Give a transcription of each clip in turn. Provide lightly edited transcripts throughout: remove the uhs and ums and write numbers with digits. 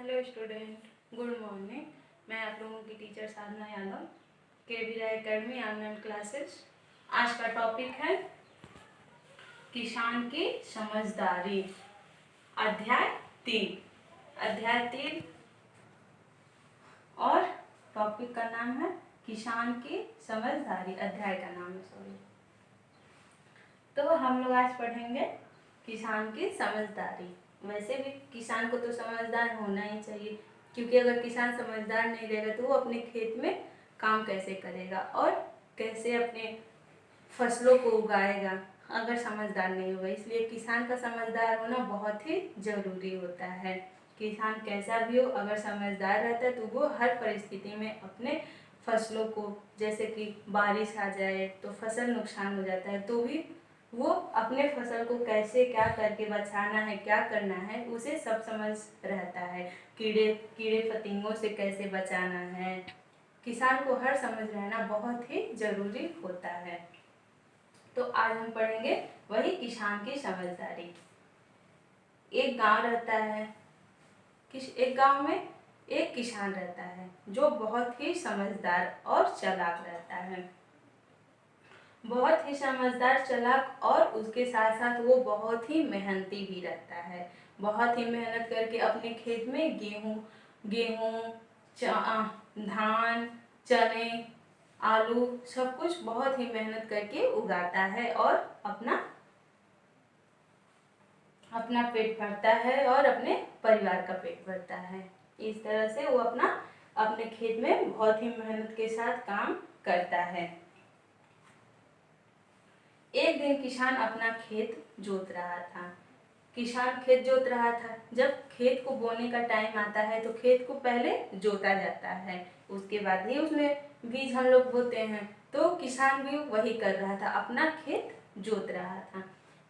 Hello student, good morning. मैं आप लोगों की टीचर साधना यादव, के.वी. राय एकेडमी ऑनलाइन क्लासेस। आज का टॉपिक है किसान की समझदारी, अध्याय 3। अध्याय 3 और टॉपिक का नाम है किसान की समझदारी। अध्याय का नाम है, सॉरी। तो हम लोग आज पढ़ेंगे किसान की समझदारी। वैसे भी किसान को तो समझदार होना ही चाहिए, क्योंकि अगर किसान समझदार नहीं रहेगा तो वो अपने खेत में काम कैसे करेगा और कैसे अपने फसलों को उगाएगा अगर समझदार नहीं होगा। इसलिए किसान का समझदार होना बहुत ही ज़रूरी होता है। किसान कैसा भी हो, अगर समझदार रहता है तो वो हर परिस्थिति में अपने फसलों को, जैसे कि बारिश आ जाए तो फसल नुकसान हो जाता है, तो भी वो अपने फसल को कैसे क्या करके बचाना है, क्या करना है, उसे सब समझ रहता है। कीड़े फतिंगों से कैसे बचाना है, किसान को हर समझ रहना बहुत ही ज़रूरी होता है। तो आज हम पढ़ेंगे वही किसान की समझदारी। एक गांव रहता है, एक गांव में एक किसान रहता है जो बहुत ही समझदार और चालाक रहता है। बहुत ही समझदार, चालाक, और उसके साथ साथ वो बहुत ही मेहनती भी रहता है। बहुत ही मेहनत करके अपने खेत में गेहूँ, धान, चने, आलू, सब कुछ बहुत ही मेहनत करके उगाता है और अपना पेट भरता है और अपने परिवार का पेट भरता है। इस तरह से वो अपने खेत में बहुत ही मेहनत के साथ काम करता है। एक दिन किसान अपना खेत जोत रहा था। किसान खेत जोत रहा था। जब खेत को बोने का टाइम आता है तो खेत को पहले जोता जाता है, उसके बाद ही उसमें बीज हम लोग बोते हैं। तो किसान भी वही कर रहा था, अपना खेत जोत रहा था।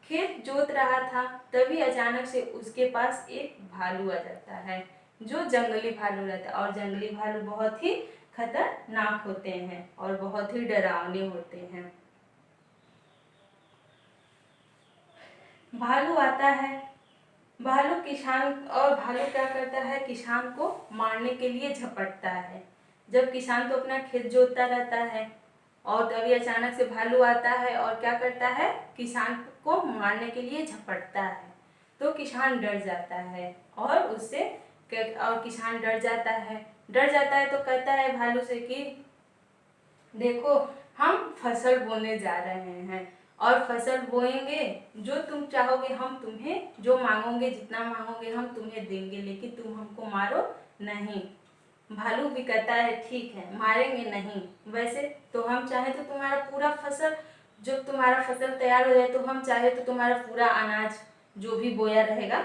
खेत जोत रहा था, तभी अचानक से उसके पास एक भालू आ जाता है, जो जंगली भालू रहता है। और जंगली भालू बहुत ही खतरनाक होते हैं और बहुत ही डरावने होते हैं। भालू आता है, भालू क्या करता है, किसान को मारने के लिए झपटता है। जब किसान तो अपना खेत जोतता रहता है और तभी अचानक से भालू आता है और क्या करता है, किसान को मारने के लिए झपटता है। तो किसान डर जाता है और किसान डर जाता है तो कहता है भालू से कि देखो, हम फसल बोने जा रहे हैं और फसल बोएंगे, जो तुम चाहोगे हम तुम्हें, जो मांगोगे, जितना मांगोगे हम तुम्हें देंगे, लेकिन तुम हमको मारो नहीं। भालू भी कहता है ठीक है, मारेंगे नहीं। वैसे तो हम चाहे तो तुम्हारा पूरा फसल, जब तुम्हारा फसल तैयार हो जाए तो हम चाहे तो तुम्हारा पूरा अनाज जो भी बोया रहेगा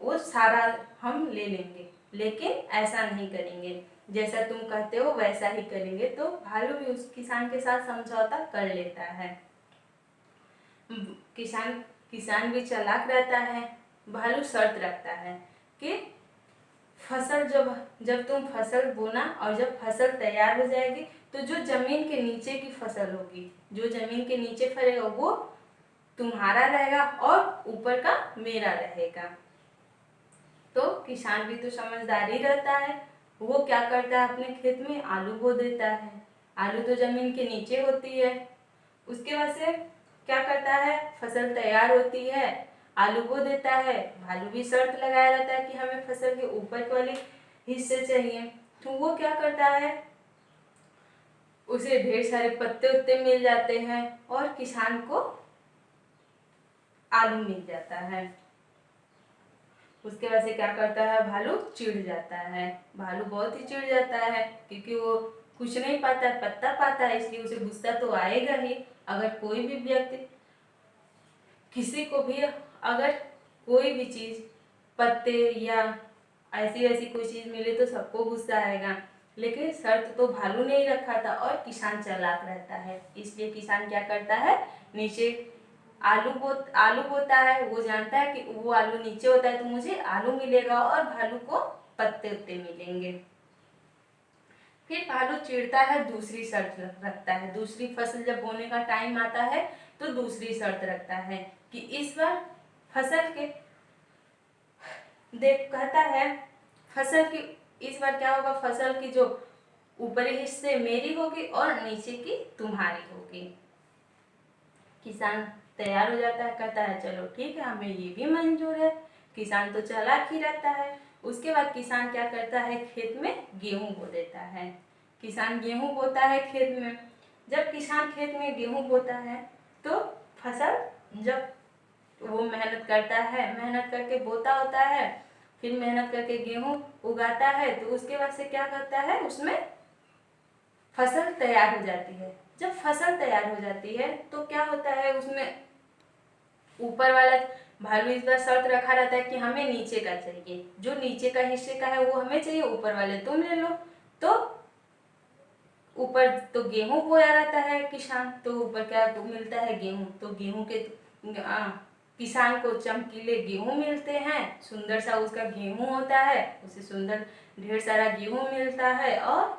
वो सारा हम ले लेंगे, लेकिन ऐसा नहीं करेंगे, जैसा तुम कहते हो वैसा ही करेंगे। तो भालू भी उस किसान के साथ समझौता कर लेता है। किसान भी चालाक रहता है। भालू शर्त रखता है कि फसल जब तुम फसल बोना और जब फसल तैयार हो जाएगी तो जो जमीन के नीचे की फसल होगी, जो जमीन के नीचे फलेगा वो तुम्हारा रहेगा और ऊपर का मेरा रहेगा। तो किसान भी तो समझदारी रहता है, वो क्या करता है, अपने खेत में आलू बो देता है। आलू तो जमीन के नीचे होती है। उसके बाद से क्या करता है, फसल तैयार होती है, आलू बो देता है। भालू भी शर्त लगाया रहता है कि हमें फसल के ऊपर वाले हिस्से चाहिए। तो वो क्या करता है, उसे ढेर सारे पत्ते उत्ते मिल जाते हैं और किसान को आलू मिल जाता है। उसके बाद से क्या करता है, भालू चिढ़ जाता है। भालू बहुत ही चिढ़ जाता है, क्योंकि वो कुछ नहीं पाता, पत्ता पाता है, इसलिए उसे गुस्सा तो आएगा ही। अगर कोई भी व्यक्ति, किसी को भी अगर कोई भी चीज, पत्ते या ऐसी ऐसी कोई चीज मिले तो सबको गुस्सा आएगा। लेकिन शर्त तो भालू ने ही रखा था और किसान चालाक रहता है, इसलिए किसान क्या करता है, नीचे आलू बोता है। वो जानता है कि वो आलू नीचे होता है तो मुझे आलू मिलेगा और भालू को पत्ते उत्ते मिलेंगे। फिर भालू चिढ़ता है, दूसरी शर्त रखता है। दूसरी फसल जब बोने का टाइम आता है तो दूसरी शर्त रखता है कि इस बार फसल के कहता है फसल की इस बार क्या होगा, फसल की जो ऊपरी हिस्से मेरी होगी और नीचे की तुम्हारी होगी। किसान तैयार हो जाता है, कहता है चलो ठीक है हमें ये भी मंजूर है। किसान तो चालाक ही रहता है। उसके बाद किसान क्या करता है, खेत में गेहूं बो देता है। किसान गेहूं बोता है खेत में। जब किसान खेत में गेहूं बोता है तो फसल, जब वो मेहनत करता है, मेहनत करके बोता होता है, फिर मेहनत करके गेहूं उगाता है, तो उसके बाद से क्या करता है, उसमें फसल तैयार हो जाती है। जब फसल तैयार हो जाती है तो क्या होता है, उसमें ऊपर वाला भालू इस बार शर्त रखा रहता है कि हमें नीचे का चाहिए, जो नीचे का हिस्से का है वो हमें चाहिए, ऊपर वाले तुम ले लो। तो ऊपर तो गेहूं बोया रहता है किसान, तो ऊपर क्या तो मिलता है गेहूं, तो गेहूं के किसान को चमकीले गेहूं मिलते हैं, सुंदर सा उसका गेहूं होता है, उसे सुंदर ढेर सारा गेहूं मिलता है, और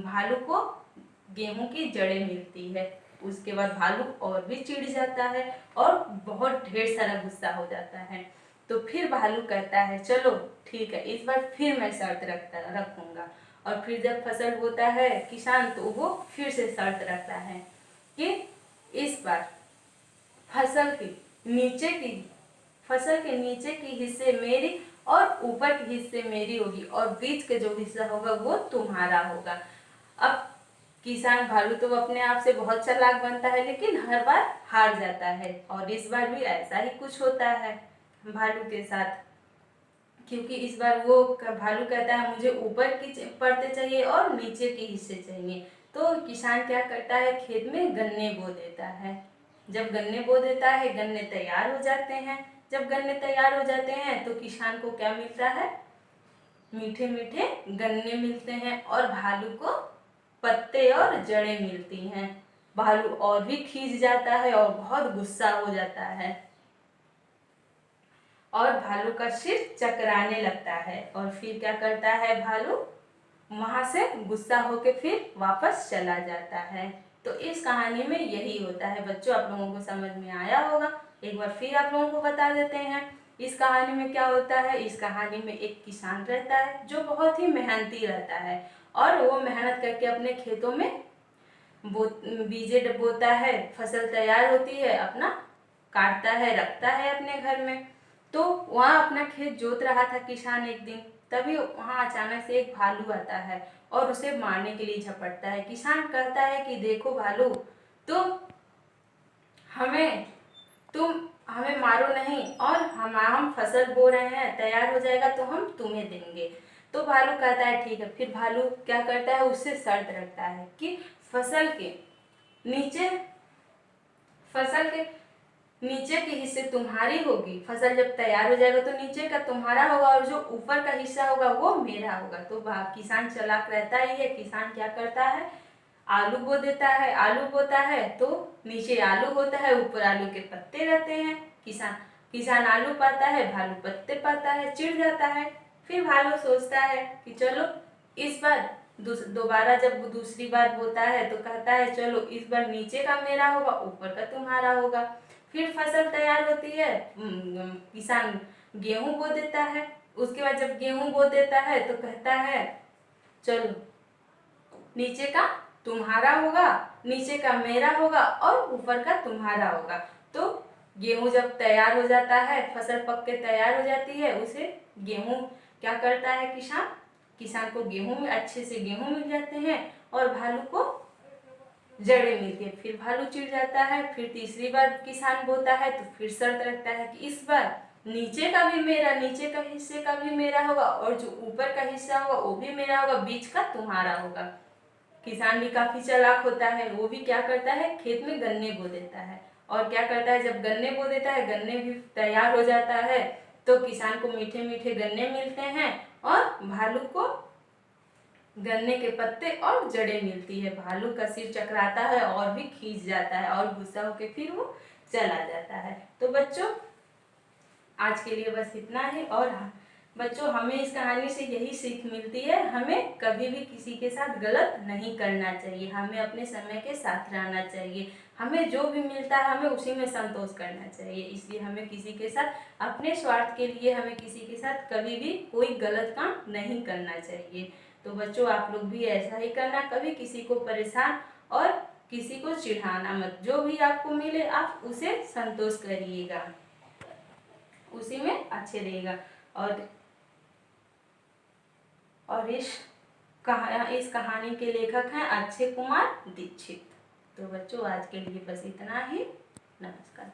भालू को गेहूं की जड़ें मिलती है। उसके बाद भालू और भी चिढ़ जाता है और बहुत ढेर सारा गुस्सा हो जाता है। तो फिर भालू कहता है चलो ठीक है इस बार फिर मैं शर्त रखूंगा। और फिर जब फसल बोता है किसान, तो वो फिर से शर्त रखता है कि इस बार फसल के नीचे की फसल के नीचे की हिस्से मेरी और ऊपर के हिस्से मेरी होगी, और बीच के जो हिस्सा होगा वो तुम्हारा होगा। अब किसान भालू तो अपने आप से बहुत चालाक बनता है, लेकिन हर बार हार जाता है, और इस बार भी ऐसा ही कुछ होता है भालू के साथ। क्योंकि इस बार वो भालू कहता है मुझे ऊपर की परतें चाहिए और नीचे के हिस्से चाहिए। तो किसान क्या करता है, खेत में गन्ने बो देता है। जब गन्ने बो देता है, गन्ने तैयार हो जाते हैं। जब गन्ने तैयार हो जाते हैं तो किसान को क्या मिलता है, मीठे मीठे गन्ने मिलते हैं, और भालू को पत्ते और जड़ें मिलती हैं। भालू और भी खींच जाता है और बहुत गुस्सा हो जाता है, और भालू का सिर चकराने लगता है। और फिर क्या करता है भालू, वहां से गुस्सा होके फिर वापस चला जाता है। तो इस कहानी में यही होता है बच्चों, आप लोगों को समझ में आया होगा। एक बार फिर आप लोगों को बता देते हैं इस कहानी में क्या होता है। इस कहानी में एक किसान रहता है जो बहुत ही मेहनती रहता है, और वो मेहनत करके अपने खेतों में बीजे बोता है, फसल तैयार होती है, अपना काटता है, रखता है अपने घर में। तो वहाँ अपना खेत जोत रहा था किसान एक दिन, तभी वहाँ अचानक से एक भालू आता है और उसे मारने के लिए झपटता है। किसान कहता है कि देखो भालू, तुम हमें तुम हमें मारो नहीं, और हम फसल बो रहे हैं, तैयार हो जाएगा तो हम तुम्हें देंगे। तो भालू कहता है ठीक है। फिर भालू क्या करता है, उससे शर्त रखता है कि फसल के नीचे फसल के नीचे की हिस्से तुम्हारी होगी, फसल जब तैयार हो जाएगा तो नीचे का तुम्हारा होगा, और जो ऊपर का हिस्सा होगा वो मेरा होगा। तो किसान चालाक रहता ही है। किसान क्या करता है, आलू बो देता है। आलू बोता है तो नीचे आलू होता है, ऊपर आलू के पत्ते रहते हैं। किसान किसान आलू पाता है, भालू पत्ते पाता है, चिढ़ जाता है। फिर भालू सोचता है कि चलो इस बार दोबारा जब दूसरी बार बोता है तो कहता है चलो इस बार नीचे का मेरा होगा, ऊपर का तुम्हारा होगा। फिर फसल तैयार होती है, किसान गेहूं बो देता है। उसके बाद जब गेहूं बो देता है तो कहता है चलो नीचे का तुम्हारा होगा, नीचे का मेरा होगा, और ऊपर का तुम्हारा होगा। तो गेहूं जब तैयार हो जाता है, फसल पक के तैयार हो जाती है, उसे गेहूं क्या करता है किसान को गेहूं में अच्छे से गेहूं मिल जाते हैं, और भालू को जड़ें मिलती है। फिर भालू चिढ़ जाता है। फिर तीसरी बार किसान बोता है तो फिर शर्त रखता है कि इस बार नीचे का भी मेरा, नीचे का हिस्से का भी मेरा होगा, और जो ऊपर का हिस्सा होगा वो भी मेरा होगा, बीच का तुम्हारा होगा। किसान भी काफी चालाक होता है। वो भी क्या करता है, खेत में गन्ने बो देता है। और क्या करता है, जब गन्ने बो देता है, गन्ने भी तैयार हो जाता है, तो किसान को मीठे मीठे गन्ने मिलते हैं, और भालू को गन्ने के पत्ते और जड़ें मिलती है। भालू का सिर चकराता है और भी खींच जाता है, और गुस्सा होकर फिर वो चला जाता है। तो बच्चों आज के लिए बस इतना ही। और बच्चों हमें इस कहानी से यही सीख मिलती है, हमें कभी भी किसी के साथ गलत नहीं करना चाहिए, हमें अपने समय के साथ रहना चाहिए। हमें जो भी मिलता है हमें उसी में संतोष करना चाहिए। इसलिए हमें किसी के साथ, अपने स्वार्थ के लिए हमें किसी के साथ कभी भी कोई गलत काम नहीं करना चाहिए। तो बच्चों आप लोग भी ऐसा ही करना, कभी किसी को परेशान और किसी को चिढ़ाना मत। जो भी आपको मिले आप उसे संतोष करिएगा, उसी में अच्छे रहेगा। और इस कहानी के लेखक हैं अक्षय कुमार दीक्षित। तो बच्चों आज के लिए बस इतना ही। नमस्कार।